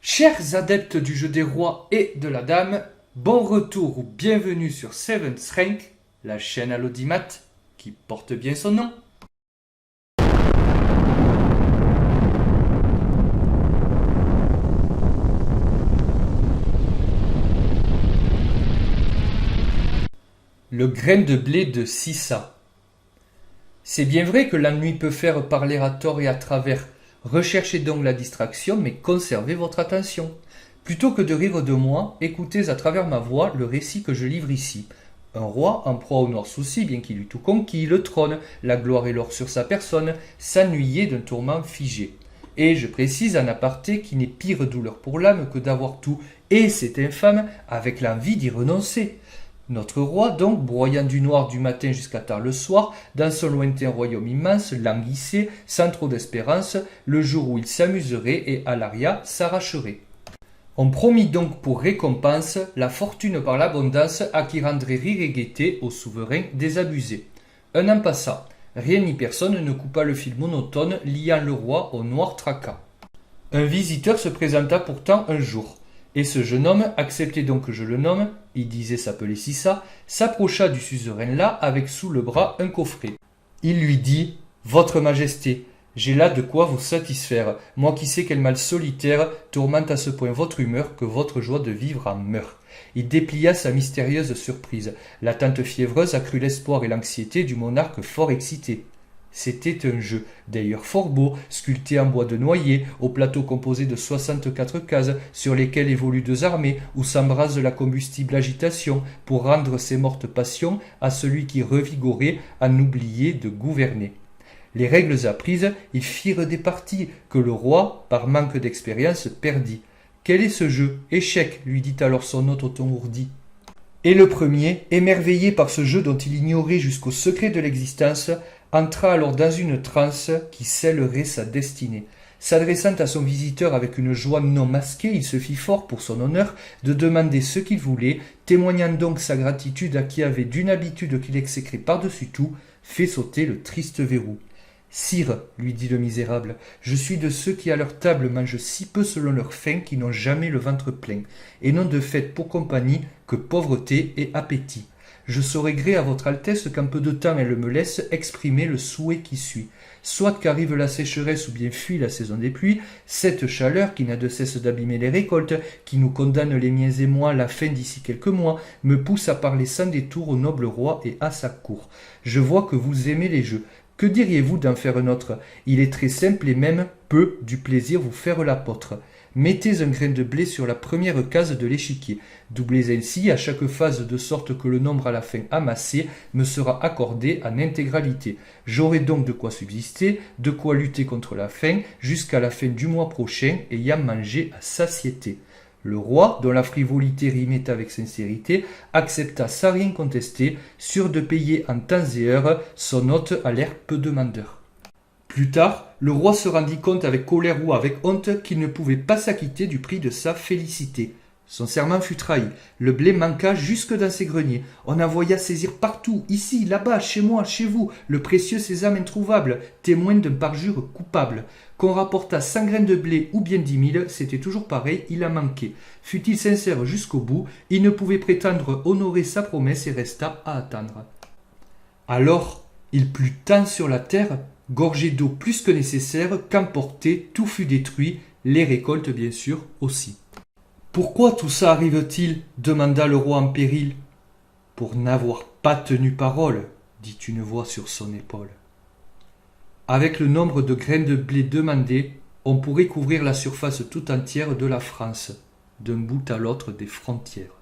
Chers adeptes du jeu des rois et de la dame, bon retour ou bienvenue sur Seventh Rank, la chaîne à l'audimat qui porte bien son nom. Le grain de blé de Sissa. C'est bien vrai que la nuit peut faire parler à tort et à travers. Recherchez donc la distraction, mais conservez votre attention. Plutôt que de rire de moi, écoutez à travers ma voix le récit que je livre ici. Un roi, en proie au noir souci, bien qu'il eût tout conquis, le trône, la gloire et l'or sur sa personne, s'ennuyait d'un tourment figé. Et je précise en aparté qu'il n'est pire douleur pour l'âme que d'avoir tout, et c'est infâme, avec l'envie d'y renoncer. Notre roi, donc, broyant du noir du matin jusqu'à tard le soir, dans son lointain royaume immense, languissait, sans trop d'espérance, le jour où il s'amuserait et Alaria s'arracherait. On promit donc pour récompense la fortune par l'abondance à qui rendrait rire et gaieté au souverain désabusé. Un an passa. Rien ni personne ne coupa le fil monotone liant le roi au noir tracas. Un visiteur se présenta pourtant un jour. Et ce jeune homme, acceptez donc que je le nomme, il disait s'appeler Sissa, s'approcha du suzerain-là avec sous le bras un coffret. Il lui dit « Votre Majesté, j'ai là de quoi vous satisfaire, moi qui sais quel mal solitaire tourmente à ce point votre humeur que votre joie de vivre en meurt. » Il déplia sa mystérieuse surprise. L'attente fiévreuse accrut l'espoir et l'anxiété du monarque fort excité. C'était un jeu, d'ailleurs fort beau, sculpté en bois de noyer, au plateau composé de 64 cases, sur lesquelles évoluent deux armées, où s'embrase la combustible agitation, pour rendre ses mortes passions à celui qui revigorait en oublier de gouverner. Les règles apprises, ils firent des parties, que le roi, par manque d'expérience, perdit. « Quel est ce jeu ? Échec !» lui dit alors son hôte au ton ourdi. Et le premier, émerveillé par ce jeu dont il ignorait jusqu'au secret de l'existence, entra alors dans une transe qui scellerait sa destinée. S'adressant à son visiteur avec une joie non masquée, il se fit fort pour son honneur de demander ce qu'il voulait, témoignant donc sa gratitude à qui avait d'une habitude qu'il exécrait par-dessus tout, fait sauter le triste verrou. « Sire, lui dit le misérable, je suis de ceux qui à leur table mangent si peu selon leur faim qu'ils n'ont jamais le ventre plein, et n'ont de fait pour compagnie que pauvreté et appétit. Je saurai gré à votre Altesse qu'en peu de temps elle me laisse exprimer le souhait qui suit. Soit qu'arrive la sécheresse ou bien fuit la saison des pluies, cette chaleur qui n'a de cesse d'abîmer les récoltes, qui nous condamne les miens et moi la fin d'ici quelques mois, me pousse à parler sans détour au noble roi et à sa cour. Je vois que vous aimez les jeux. Que diriez-vous d'en faire un autre? Il est très simple et même peut du plaisir vous faire l'apôtre. Mettez un grain de blé sur la première case de l'échiquier. Doublez ainsi à chaque phase de sorte que le nombre à la fin amassé me sera accordé en intégralité. J'aurai donc de quoi subsister, de quoi lutter contre la faim, jusqu'à la fin du mois prochain, ayant mangé à satiété. Le roi, dont la frivolité rimait avec sincérité, accepta sans rien contester, sûr de payer en temps et heure son hôte à l'air peu demandeur. Plus tard, le roi se rendit compte avec colère ou avec honte qu'il ne pouvait pas s'acquitter du prix de sa félicité. Son serment fut trahi, le blé manqua jusque dans ses greniers. On envoya saisir partout, ici, là-bas, chez moi, chez vous, le précieux sésame introuvable, témoin d'un parjure coupable. Qu'on rapporta 100 grains de blé ou bien 10 000, c'était toujours pareil, il en manquait. Fut-il sincère jusqu'au bout, il ne pouvait prétendre honorer sa promesse et resta à attendre. Alors, il plut tant sur la terre, gorgé d'eau plus que nécessaire, qu'emporté, tout fut détruit, les récoltes bien sûr aussi. « Pourquoi tout ça arrive-t-il » demanda le roi en péril. « Pour n'avoir pas tenu parole, » dit une voix sur son épaule. Avec le nombre de grains de blé demandés, on pourrait couvrir la surface tout entière de la France, d'un bout à l'autre des frontières.